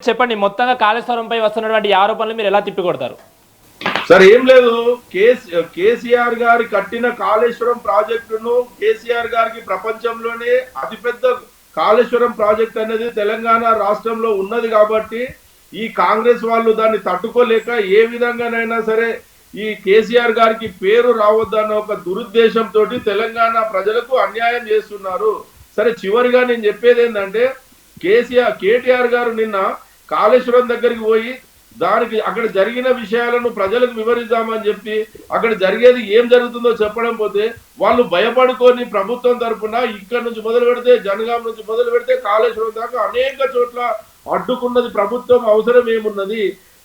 చెప్పండి, మొత్తంగా కాళేశ్వరంపై వస్తున్నటువంటి ఆరోపణలు మీరు ఎలా తిప్పికొడతారు? సార్ ఏం లేదు, కేసీఆర్ గారి కట్టిన కాళేశ్వరం ప్రాజెక్టును కేసీఆర్ గారికి ప్రపంచంలోనే అతిపెద్ద కాళేశ్వరం ప్రాజెక్ట్ అనేది తెలంగాణ రాష్ట్రంలో ఉన్నది కాబట్టి ఈ కాంగ్రెస్ వాళ్ళు దాన్ని తట్టుకోలేక ఏ విధంగానైనా సరే ఈ కేసీఆర్ గారికి పేరు రావద్దన్న ఒక దురుద్దేశంతో తెలంగాణ ప్రజలకు అన్యాయం చేస్తున్నారు. సరే, చివరిగా నేను చెప్పేది ఏంటంటే కేటీఆర్ గారు నిన్న కాళేశ్వరం దగ్గరికి పోయి దానికి అక్కడ జరిగిన విషయాలను ప్రజలకు వివరిద్దామని చెప్పి అక్కడ జరిగేది ఏం జరుగుతుందో చెప్పడం పోతే వాళ్ళు భయపడుకొని ప్రభుత్వం తరఫున ఇక్కడ నుంచి మొదలు పెడితే జనగాం నుంచి మొదలు పెడితే కాళేశ్వరం దాకా అనేక చోట్ల అడ్డుకున్నది ప్రభుత్వం. అవసరం ఏమున్నది?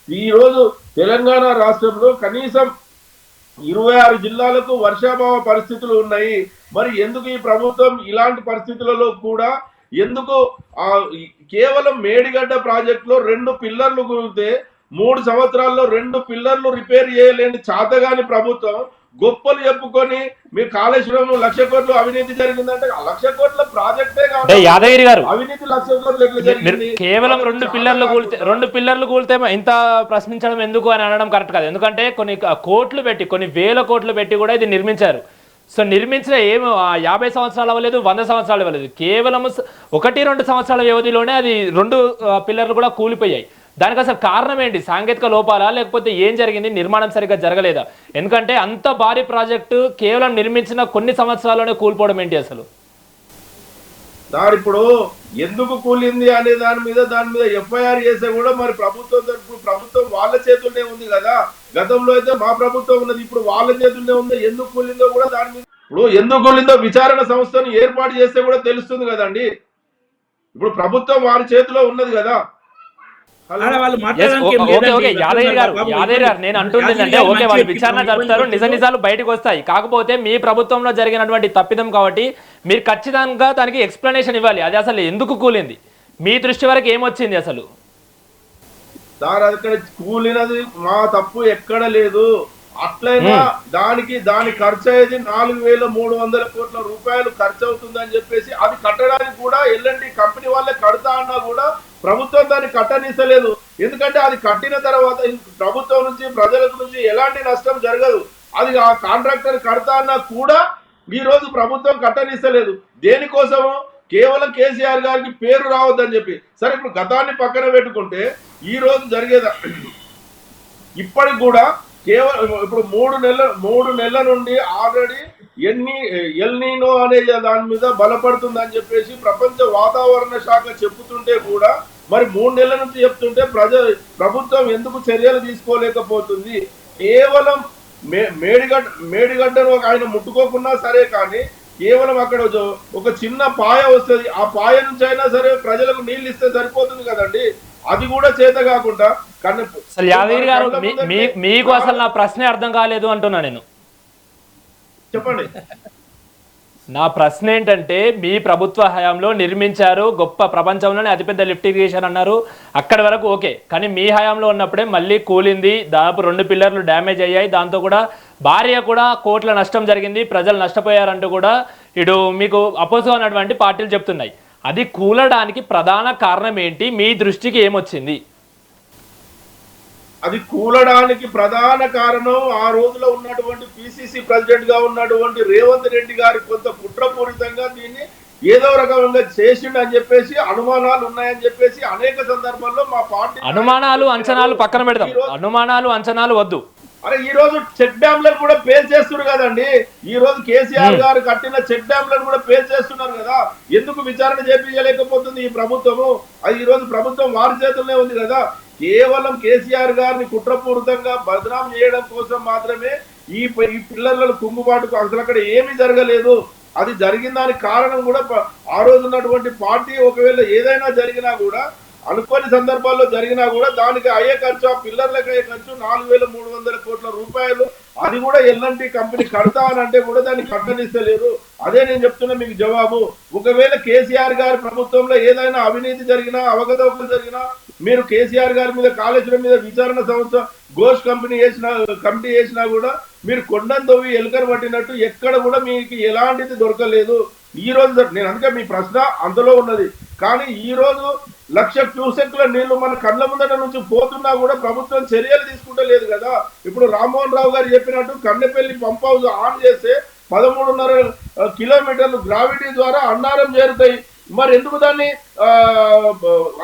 ఈ రోజు తెలంగాణ రాష్ట్రంలో కనీసం 26 జిల్లాలకు వర్షాభావ పరిస్థితులు ఉన్నాయి. మరి ఎందుకు ఈ ప్రభుత్వం ఇలాంటి పరిస్థితులలో కూడా ఎందుకు కేవలం మేడిగడ్డ ప్రాజెక్టులో 2 పిల్లర్లు కూలితే 3 సంవత్సరాల్లో 2 పిల్లర్లు రిపేర్ చేయలేని చాతగాని ప్రభుత్వం గొప్పలు చెప్పుకొని మీ కాళేశ్వరం 1,00,000 కోట్లు అవినీతి జరిగిందంటే 1,00,000 కోట్ల ప్రాజెక్టే కాదు యాదగిరి గారు, అవినీతి 1,00,000 కోట్లు ఎట్లా జరిగింది? కేవలం 2 పిల్లర్లు కూలితే ఇంత ప్రశ్నించడం ఎందుకు అని అనడం కరెక్ట్ కాదు. ఎందుకంటే కొన్ని కోట్లు పెట్టి, కొన్ని వేల కోట్లు పెట్టి కూడా ఇది నిర్మించారు. సో నిర్మించిన ఏమో 50 సంవత్సరాలు అవ్వలేదు, 100 సంవత్సరాలు అవ్వలేదు, కేవలం 1-2 సంవత్సరాల వ్యవధిలోనే అది 2 పిల్లర్లు కూడా కూలిపోయాయి. దానికి అసలు కారణం ఏంటి? సాంకేతిక లోపాలా, లేకపోతే ఏం జరిగింది? నిర్మాణం సరిగ్గా జరగలేదా? ఎందుకంటే అంత భారీ ప్రాజెక్టు కేవలం నిర్మించిన కొన్ని సంవత్సరాల్లోనే కూలిపోవడం ఏంటి అసలు? సార్, ఇప్పుడు ఎందుకు కూలింది అనే దాని మీద ఎఫ్ఐఆర్ చేస్తే కూడా మరి ప్రభుత్వం వాళ్ళ చేతుల్లోనే ఉంది కదా. గతంలో అయితే మా ప్రభుత్వం ఉన్నది, ఇప్పుడు వాళ్ళ చేతుల్లోనే ఉంది. ఎందుకు కూలిందో కూడా దాని మీద ఇప్పుడు ఎందుకు కూలిందో విచారణ సంస్థను ఏర్పాటు చేస్తే కూడా తెలుస్తుంది కదండి. ఇప్పుడు ప్రభుత్వం వారి చేతిలో ఉన్నది కదా. యాదగిరి గారు, నేను అంటుంది ఏంటంటే ఓకే, వాళ్ళు విచారణ జరుపుతారు, నిజ నిజాలు బయటకు వస్తాయి. కాకపోతే మీ ప్రభుత్వంలో జరిగినటువంటి తప్పిదం కాబట్టి మీరు ఖచ్చితంగా దానికి ఎక్స్ప్లెనేషన్ ఇవ్వాలి. అది అసలు ఎందుకు కూలింది, మీ దృష్టి వరకు ఏమొచ్చింది అసలు? సార్, అక్కడ కూలినది మా తప్పు ఎక్కడ లేదు. అట్లయినా దాని ఖర్చు అయ్యేది 4,300 కోట్ల రూపాయలు ఖర్చు అవుతుందని చెప్పేసి అది కట్టడానికి కూడా ఎల్ఎన్టీ కంపెనీ వాళ్ళే కడతా అన్నా కూడా ప్రభుత్వం దాన్ని కట్టనిస్తలేదు. ఎందుకంటే అది కట్టిన తర్వాత ప్రభుత్వం నుంచి ప్రజలకు నుంచి ఎలాంటి నష్టం జరగదు. అది ఆ కాంట్రాక్టర్ కడతా అన్నా కూడా ఈ రోజు ప్రభుత్వం కట్టనిస్తలేదు. దేనికోసము? కేవలం కేసీఆర్ గారికి పేరు రావద్దని చెప్పి. సరే, ఇప్పుడు గతాన్ని పక్కన పెట్టుకుంటే ఈ రోజు జరిగేదా ఇప్పటికి కూడా కేవలం ఇప్పుడు 3 నెలల నుండి ఆల్రెడీ ఎల్నీనో అనే దాని మీద బలపడుతుందని చెప్పేసి ప్రపంచ వాతావరణ శాఖ చెప్పుతుంటే కూడా మరి 3 నెలల నుంచి చెప్తుంటే ప్రభుత్వం ఎందుకు చర్యలు తీసుకోలేకపోతుంది? కేవలం మేడిగడ్డను ఆయన ముట్టుకోకున్నా సరే, కానీ కేవలం అక్కడ ఒక చిన్న పాయ వస్తుంది, ఆ పాయ నుంచి అయినా సరే ప్రజలకు నీళ్ళు ఇస్తే సరిపోతుంది కదండి. అది కూడా చేత కాకుండా అసలు యాదగిరి గారు, మీకు అసలు నా ప్రశ్నే అర్థం కాలేదు అంటున్నా నేను. చెప్పండి. నా ప్రశ్న ఏంటంటే, మీ ప్రభుత్వ హయాంలో నిర్మించారు, గొప్ప ప్రపంచంలోనే అతిపెద్ద లిఫ్ట్ ఇరిగేషన్ అన్నారు, అక్కడి వరకు ఓకే. కానీ మీ హయాంలో ఉన్నప్పుడే మళ్ళీ కూలింది, దాదాపు 2 పిల్లర్లు డ్యామేజ్ అయ్యాయి, దాంతో కూడా భార్య కూడా కోట్ల నష్టం జరిగింది, ప్రజలు నష్టపోయారంటూ కూడా ఇటు మీకు అపోజ్గా ఉన్నటువంటి పార్టీలు చెప్తున్నాయి. అది కూలడానికి ప్రధాన కారణం ఏంటి? మీ దృష్టికి ఏమొచ్చింది? అది కూలడానికి ప్రధాన కారణం ఆ రోజులో ఉన్నటువంటి పిసిసి ప్రెసిడెంట్ గా ఉన్నటువంటి రేవంత్ రెడ్డి గారి కొంత కుట్రపూరితంగా దీన్ని ఏదో రకంగా చేసిండు అని చెప్పేసి అనుమానాలు ఉన్నాయని చెప్పేసి అనేక సందర్భాల్లో మా పార్టీ అనుమానాలు అంచనాలు పక్కన పెడతాం, అనుమానాలు అంచనాలు వద్దు. అరే, ఈ రోజు చెక్ డ్యామ్లను కూడా పేల్ చేస్తున్నారు కదండి. ఈ రోజు కేసీఆర్ గారు కట్టిన చెక్ డ్యామ్లను కూడా పేల్ చేస్తున్నారు కదా. ఎందుకు విచారణ చేపించలేకపోతుంది ఈ ప్రభుత్వము? అది ఈ రోజు ప్రభుత్వం వారి చేతుల్లోనే ఉంది కదా. కేవలం కేసీఆర్ గారిని కుట్రపూరితంగా బదనాం చేయడం కోసం మాత్రమే ఈ పిల్లర్లను కుంగుబాటుకు అసలు అక్కడ ఏమీ జరగలేదు. అది జరిగిన దానికి కారణం కూడా ఆ రోజు ఉన్నటువంటి పార్టీ ఒకవేళ ఏదైనా జరిగినా కూడా అనుకోని సందర్భాల్లో జరిగినా కూడా దానికి అయ్యే ఖర్చు, ఆ పిల్లర్లకు అయ్యే ఖర్చు 4,300 కోట్ల రూపాయలు. అది కూడా ఎల్ఎన్టీ కంపెనీ కడతా అని అంటే కూడా దాన్ని కట్టనిస్తలేరు. అదే నేను చెప్తున్నా మీకు జవాబు. ఒకవేళ కేసీఆర్ గారి ప్రభుత్వంలో ఏదైనా అవినీతి జరిగినా, అవకతవకలు జరిగినా మీరు కేసీఆర్ గారి మీద కాళేశ్వరం మీద విచారణ సంస్థ ఘోష్ కమిటీ చేసినా కూడా మీరు కొండను తవ్వి ఎలుకను పట్టినట్టు ఎక్కడ కూడా మీకు ఎలాంటిది దొరకలేదు. ఈ రోజు నేను అందుకే మీ ప్రశ్న అందులో ఉన్నది. కానీ ఈ రోజు 1,00,000 క్యూసెక్ల నీళ్లు మన కళ్ళ ముందట నుంచి పోతున్నా కూడా ప్రభుత్వం చర్యలు తీసుకుంటలేదు కదా. ఇప్పుడు రామ్మోహన్ రావు గారు చెప్పినట్టు కన్నెపల్లి పంప్ హౌస్ ఆన్ చేస్తే 13.5 కిలోమీటర్లు గ్రావిటీ ద్వారా అన్నారం చేరుతాయి. మరి ఎందుకు దాన్ని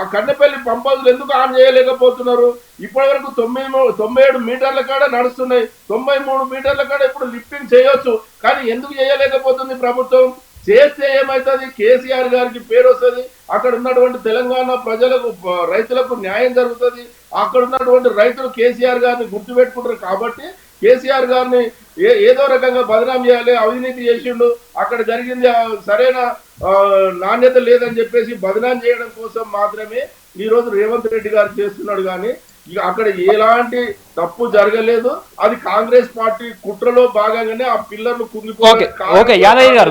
ఆ కన్నెపల్లి పంప్ హౌస్ ఎందుకు ఆన్ చేయలేకపోతున్నారు? ఇప్పటి వరకు 97 మీటర్ల కాడ నడుస్తున్నాయి, 93 మీటర్ల కాడ ఇప్పుడు లిఫ్టింగ్ చేయొచ్చు, కానీ ఎందుకు చేయలేకపోతుంది ప్రభుత్వం? చేస్తే ఏమవుతుంది? కేసీఆర్ గారికి పేరు వస్తుంది, అక్కడ ఉన్నటువంటి తెలంగాణ ప్రజలకు రైతులకు న్యాయం జరుగుతుంది, అక్కడ ఉన్నటువంటి రైతులు కేసీఆర్ గారిని గుర్తుపెట్టుకుంటారు. కాబట్టి కేసీఆర్ గారిని ఏదో రకంగా బదనాం చేయాలి, అవినీతి చేసిండు, అక్కడ జరిగింది సరైన నాణ్యత లేదని చెప్పేసి బదనాం చేయడం కోసం మాత్రమే ఈ రోజు రేవంత్ రెడ్డి గారు చేస్తున్నాడు. కానీ ఇక అక్కడ ఎలాంటి తప్పు జరగలేదు. అది కాంగ్రెస్ పార్టీ కుట్రలో భాగంగానే ఆ పిల్లర్లు కుంగిపోయి యాదయ్య గారు